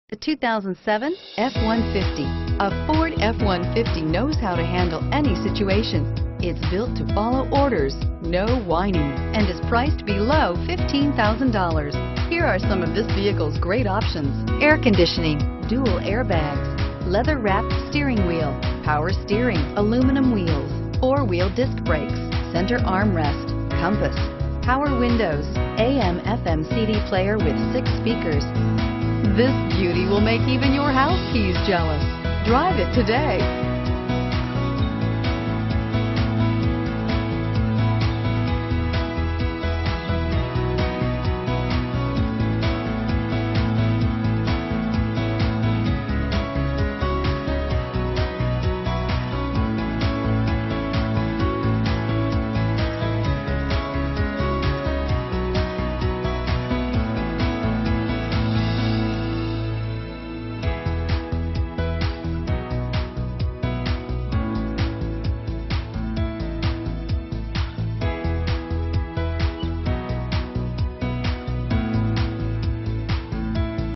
The 2007 F-150. A Ford F-150 knows how to handle any situation. It's built to follow orders, no whining, and is priced below $15,000. Here are some of this vehicle's great options: air conditioning, dual airbags, leather-wrapped steering wheel, power steering, aluminum wheels, four-wheel disc brakes, center armrest, compass, power windows, AM/FM CD player with 6 speakers. This beauty will make even your house keys jealous. Drive it today.